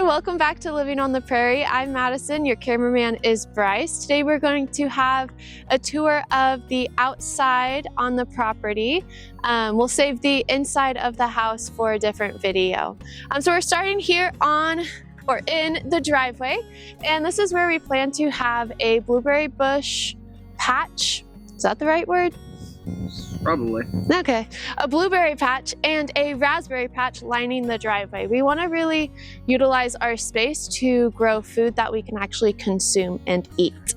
Welcome back to Living on the Prairie. I'm Madison, your cameraman is Bryce. Today we're going to have a tour of the outside on the property. We'll save the inside of the house for a different video. So we're starting here in the driveway, and this is where we plan to have a blueberry bush patch. Is that the right word? Probably. Okay, a blueberry patch and a raspberry patch lining the driveway. We want to really utilize our space to grow food that we can actually consume and eat.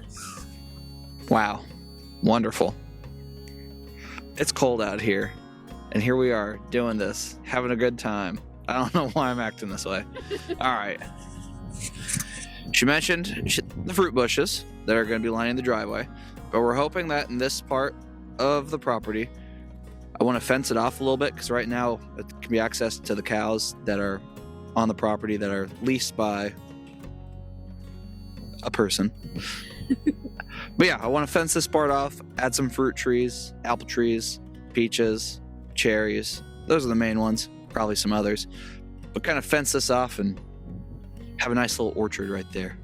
Wow, wonderful. It's cold out here, and here we are doing this, having a good time. I don't know why I'm acting this way. All right. She mentioned the fruit bushes that are going to be lining the driveway, but we're hoping that in this part of the property, I want to fence it off a little bit because right now it can be access to the cows that are on the property that are leased by a person. But yeah, I want to fence this part off, add some fruit trees, apple trees, peaches, cherries. Those are the main ones, probably some others, but kind of fence this off and have a nice little orchard right there.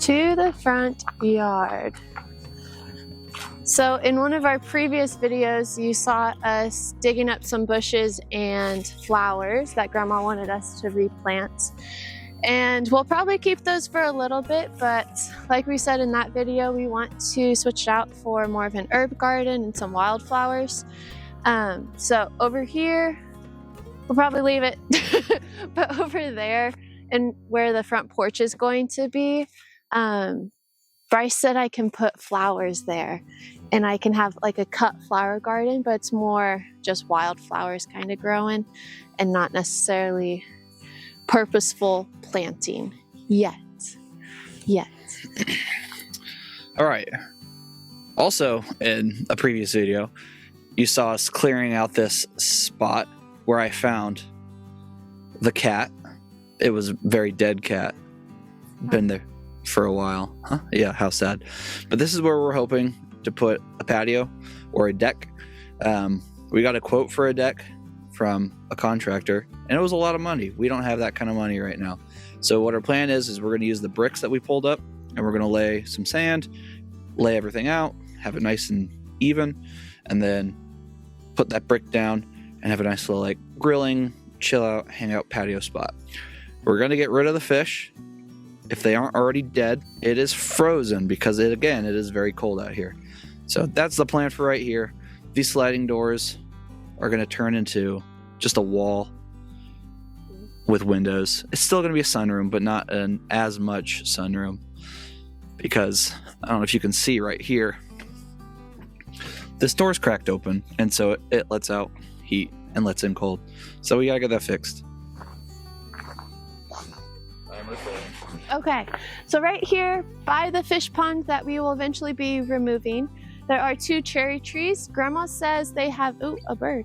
To the front yard. So in one of our previous videos, you saw us digging up some bushes and flowers that Grandma wanted us to replant. And we'll probably keep those for a little bit, but like we said in that video, we want to switch it out for more of an herb garden and some wildflowers. So over here, we'll probably leave it, but over there and where the front porch is going to be, Bryce said I can put flowers there and I can have like a cut flower garden, but it's more just wildflowers kind of growing and not necessarily purposeful planting yet. All right. Also, in a previous video, you saw us clearing out this spot where I found the cat. It was a very dead cat. Been there for a while. Huh? Yeah, how sad. But this is where we're hoping to put a patio or a deck. We got a quote for a deck from a contractor, and it was a lot of money. We don't have that kind of money right now. So what our plan is we're going to use the bricks that we pulled up, and we're going to lay some sand, lay everything out, have it nice and even, and then put that brick down and have a nice little like grilling, chill out, hang out patio spot. We're going to get rid of the fish. If they aren't already dead, it is frozen because it is very cold out here. So that's the plan for right here. These sliding doors are going to turn into just a wall with windows. It's still going to be a sunroom, but not as much sunroom because I don't know if you can see right here. This door's cracked open, and so it lets out heat and lets in cold. So we got to get that fixed. Okay, so right here by the fish pond that we will eventually be removing, there are 2 cherry trees. Grandma says they have, ooh, a bird.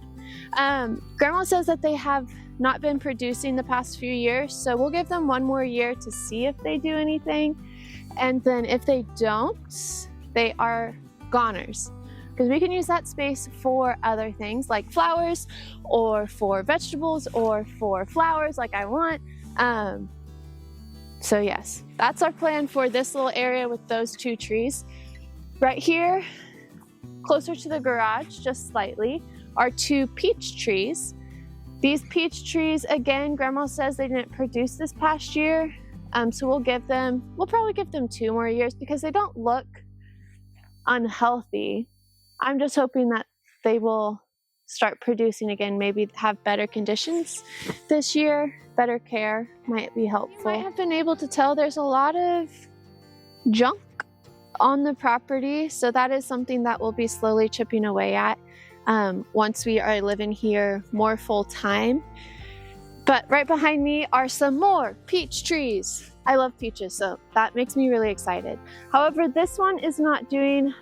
Grandma says that they have not been producing the past few years, so we'll give them 1 more year to see if they do anything. And then if they don't, they are goners. Because we can use that space for other things like flowers or for vegetables or for flowers like I want. So yes, that's our plan for this little area with those 2 trees. Right here, closer to the garage, just slightly, are 2 peach trees. These peach trees, again, Grandma says they didn't produce this past year. So we'll probably give them 2 more years because they don't look unhealthy. I'm just hoping that they will start producing again, maybe have better conditions this year. Better care might be helpful. You might have been able to tell there's a lot of junk on the property, so that is something that we'll be slowly chipping away at once we are living here more full time. But right behind me are some more peach trees. I love peaches, so that makes me really excited. However, this one is not doing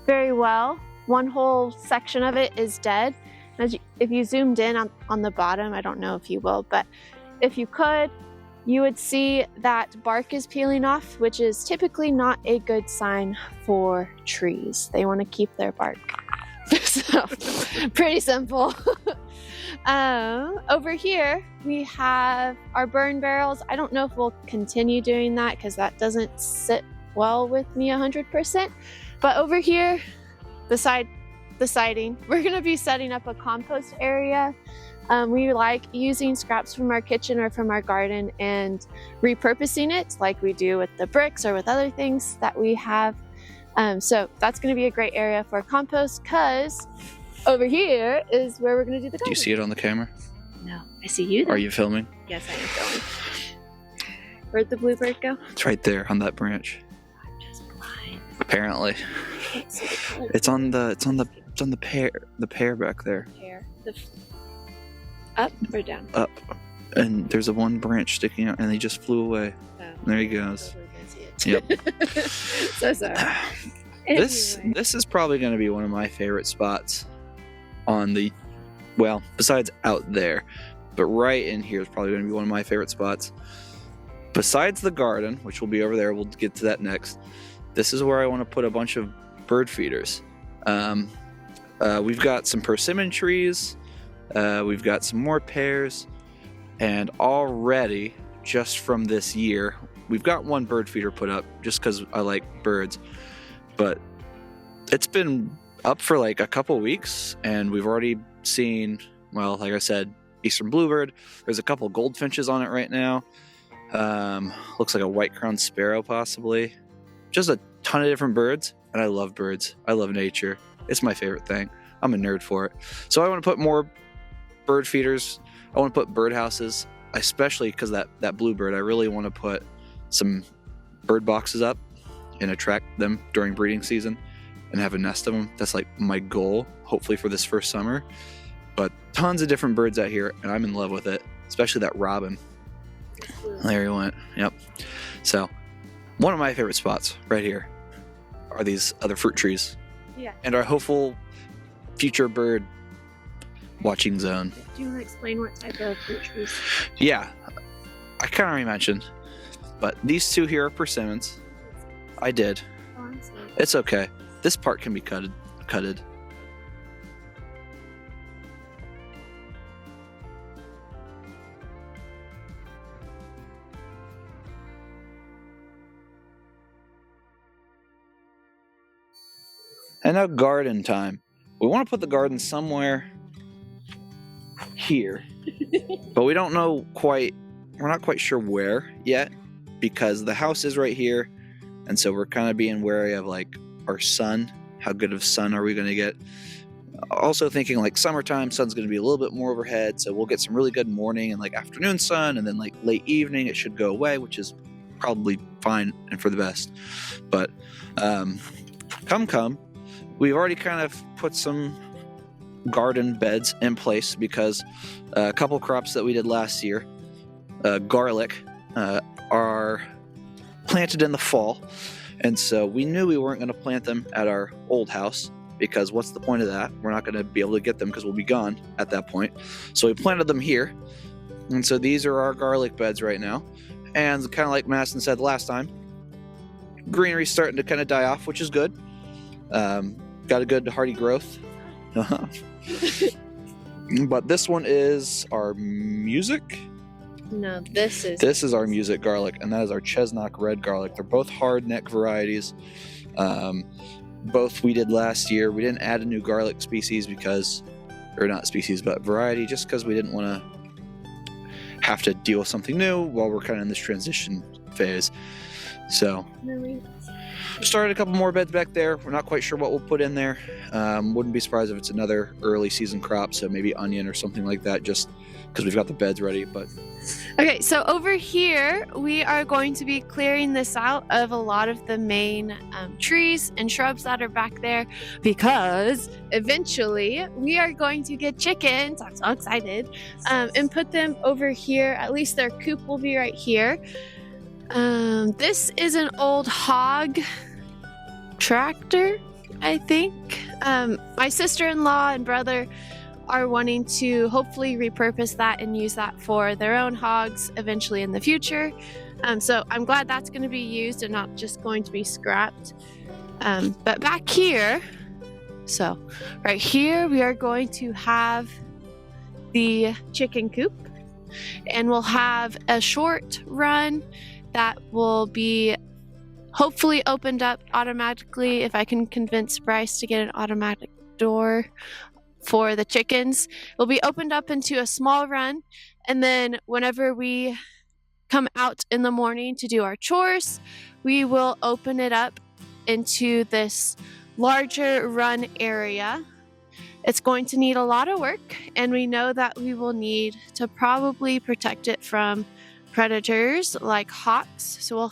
very well. One whole section of it is dead, if you zoomed in on the bottom, I don't know if you will, but if you could, you would see that bark is peeling off, which is typically not a good sign for trees. They want to keep their bark. So, pretty simple. Over here, we have our burn barrels. I don't know if we'll continue doing that because that doesn't sit well with me 100%. But over here, the siding, we're going to be setting up a compost area. We like using scraps from our kitchen or from our garden and repurposing it like we do with the bricks or with other things that we have. So that's going to be a great area for compost because over here is where we're going to do the garden. Do you see it on the camera? No, I see you though. Are you filming? Yes, I am filming. Where'd the bluebird go? It's right there on that branch. I'm just blind. Apparently. I can't see the color. It's on the pear back there. Pear. Up or down? Up. And there's a one branch sticking out and he just flew away. Oh, there he goes. Yep. So sorry. This is probably going to be one of my favorite spots on the, well, besides out there, but right in here is probably going to be one of my favorite spots. Besides the garden, which will be over there, we'll get to that next. This is where I want to put a bunch of bird feeders. We've got some persimmon trees. We've got some more pears, and already, just from this year, we've got one bird feeder put up just because I like birds, but it's been up for like a couple weeks, and we've already seen, well, like I said, eastern bluebird. There's a couple goldfinches on it right now. Looks like a white-crowned sparrow possibly. Just a ton of different birds, and I love birds. I love nature. It's my favorite thing. I'm a nerd for it. So I want to put more bird feeders. I want to put bird houses, especially because that bluebird. I really want to put some bird boxes up and attract them during breeding season and have a nest of them. That's like my goal, hopefully for this first summer. But tons of different birds out here, and I'm in love with it, especially that robin. There he went. Yep. So one of my favorite spots right here are these other fruit trees. Yeah. And our hopeful future bird watching zone. Do you want to explain what type of fruit trees? Yeah, I kind of already mentioned, but these two here are persimmons. I did. Oh, I'm sorry. It's okay. This part can be cutted. And now garden time. We want to put the garden somewhere here, but we don't know quite, we're not quite sure where yet because the house is right here. And so we're kind of being wary of like our sun. How good of sun are we going to get? Also thinking like summertime, sun's going to be a little bit more overhead. So we'll get some really good morning and like afternoon sun, and then like late evening, it should go away, which is probably fine and for the best. But come. We've already kind of put some garden beds in place because a couple crops that we did last year, garlic, are planted in the fall. And so we knew we weren't going to plant them at our old house because what's the point of that? We're not going to be able to get them because we'll be gone at that point. So we planted them here. And so these are our garlic beds right now. And kind of like Madison said last time, greenery's starting to kind of die off, which is good. Got a good hardy growth. But this one is our music. No, this is our music garlic, and that is our Chesnock red garlic. They're both hard neck varieties. Both we did last year. We didn't add a new garlic species but variety, just because we didn't want to have to deal with something new while we're kind of in this transition phase. So started a couple more beds back there. We're not quite sure what we'll put in there. Wouldn't be surprised if it's another early season crop, so maybe onion or something like that, just because we've got the beds ready. But okay, so over here we are going to be clearing this out of a lot of the main trees and shrubs that are back there, because eventually we are going to get chickens. I'm so excited, and put them over here. At least their coop will be right here. This is an old hog tractor, I think. My sister-in-law and brother are wanting to hopefully repurpose that and use that for their own hogs eventually in the future. So I'm glad that's going to be used and not just going to be scrapped. But back here, so right here, we are going to have the chicken coop, and we'll have a short run that will be hopefully opened up automatically if I can convince Bryce to get an automatic door for the chickens. It'll be opened up into a small run, and then whenever we come out in the morning to do our chores, we will open it up into this larger run area. It's going to need a lot of work, and we know that we will need to probably protect it from predators like hawks. So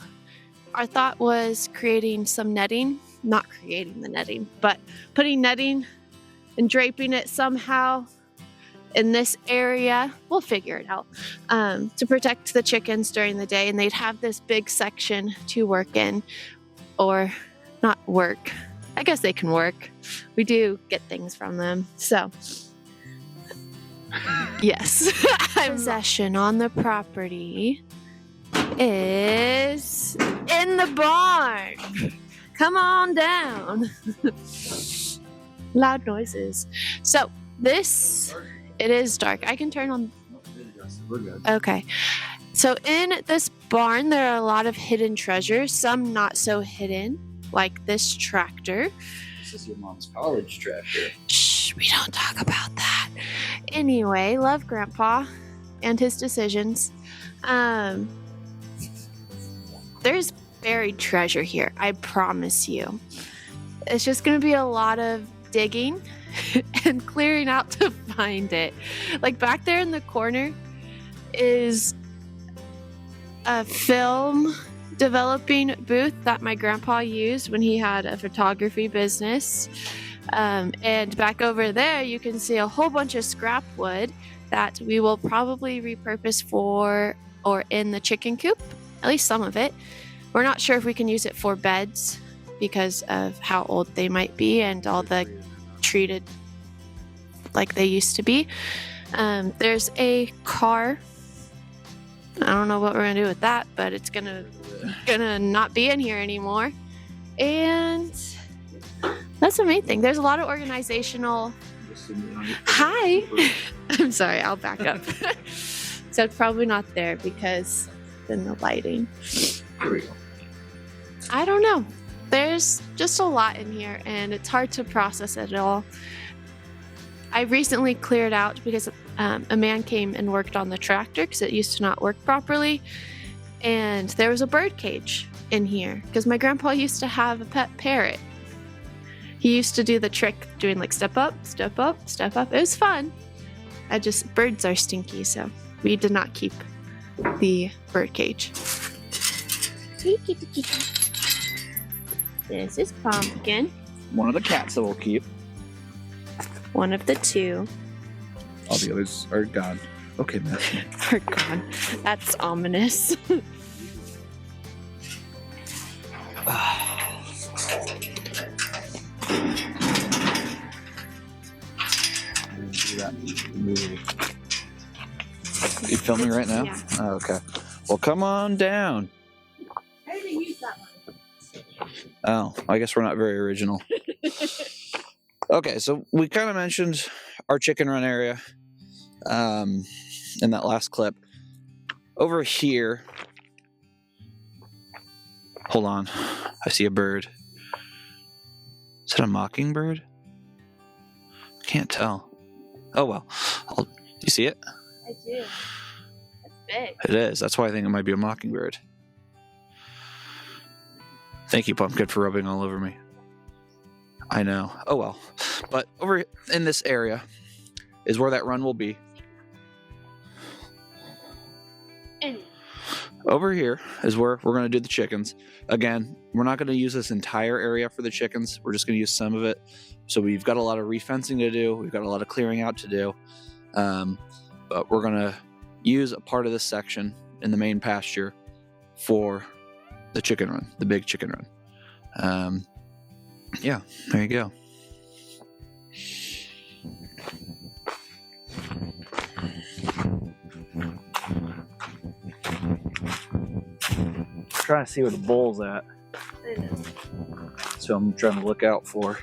our thought was creating some netting, not creating the netting, but putting netting and draping it somehow in this area. We'll figure it out, to protect the chickens during the day, and they'd have this big section to work in, or not work. I guess they can work. We do get things from them. So, yes. Possession on the property is in the barn. Come on down. Loud noises. So, it is dark. I can turn on. Okay. So, in this barn, there are a lot of hidden treasures, some not so hidden, like this tractor. This is your mom's college tractor. Shh, we don't talk about that. Anyway, love Grandpa and his decisions. There's buried treasure here, I promise you. It's just going to be a lot of digging and clearing out to find it. Like back there in the corner is a film developing booth that my grandpa used when he had a photography business. And back over there, you can see a whole bunch of scrap wood that we will probably repurpose for or in the chicken coop, at least some of it. We're not sure if we can use it for beds because of how old they might be and all the treated like they used to be. There's a car. I don't know what we're gonna do with that, but it's gonna not be in here anymore. And that's the main thing. There's a lot of organizational. Hi. I'm sorry, I'll back up. So it's probably not there because then the lighting. Here we go. I don't know. There's just a lot in here and it's hard to process it all. I recently cleared out because a man came and worked on the tractor because it used to not work properly. And there was a bird cage in here because my grandpa used to have a pet parrot. He used to do the trick doing like step up, step up, step up. It was fun. Birds are stinky, so we did not keep the bird cage. This is Pumpkin. One of the cats that we'll keep. One of the two. All the others are gone. Okay, Matthew. Are gone. That's ominous. You filming right now? Yeah. Oh, okay. Well, come on down. I didn't use that one. Oh, I guess we're not very original. Okay, so we kind of mentioned our chicken run area in that last clip. Over here, hold on, I see a bird. Is it a mockingbird? I can't tell. Oh well, you see it? I do. It's big. It is. That's why I think it might be a mockingbird. Thank you, Pumpkin, for rubbing all over me. I know. Oh well. But over in this area is where that run will be. Over here is where we're going to do the chickens. Again, we're not going to use this entire area for the chickens. We're just going to use some of it. So we've got a lot of refencing to do. We've got a lot of clearing out to do. But we're going to use a part of this section in the main pasture for the chicken run, the big chicken run. Yeah, there you go. trying to see where the bull's at. I know. So I'm trying to look out for.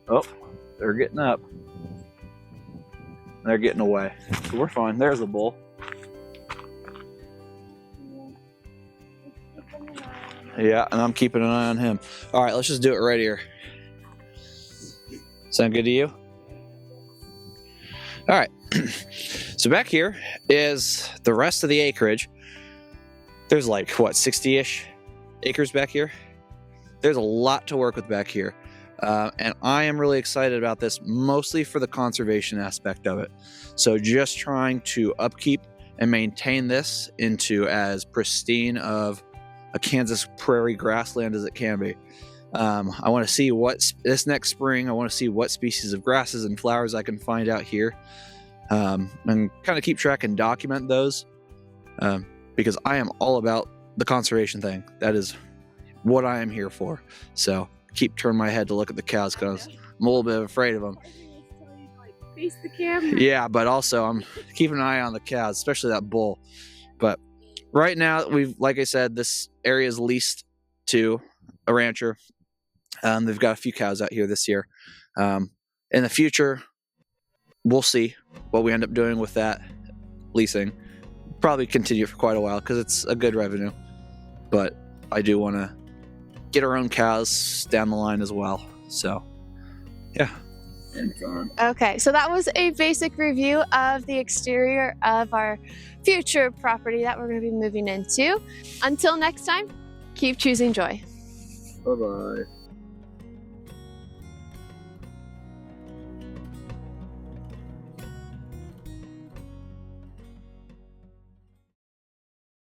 Oh, they're getting up. They're getting away. So we're fine. There's a bull. Yeah, and I'm keeping an eye on him. All right, let's just do it right here. Sound good to you? All right. So back here is the rest of the acreage. There's like, what, 60-ish acres back here? There's a lot to work with back here. And I am really excited about this, mostly for the conservation aspect of it. So just trying to upkeep and maintain this into as pristine of a Kansas prairie grassland as it can be. I want to see this next spring, I want to see what species of grasses and flowers I can find out here. And kind of keep track and document those. Because I am all about the conservation thing. That is what I am here for. So keep turning my head to look at the cows because I'm a little bit afraid of them. Face the camera. Yeah, but also I'm keeping an eye on the cows, especially that bull. But right now, like I said, this area is leased to a rancher. They've got a few cows out here this year. In the future, we'll see what we end up doing with that leasing. Probably continue for quite a while because it's a good revenue. But I do want to get our own cows down the line as well. So, yeah. Okay, so that was a basic review of the exterior of our future property that we're going to be moving into. Until next time, keep choosing joy. Bye-bye.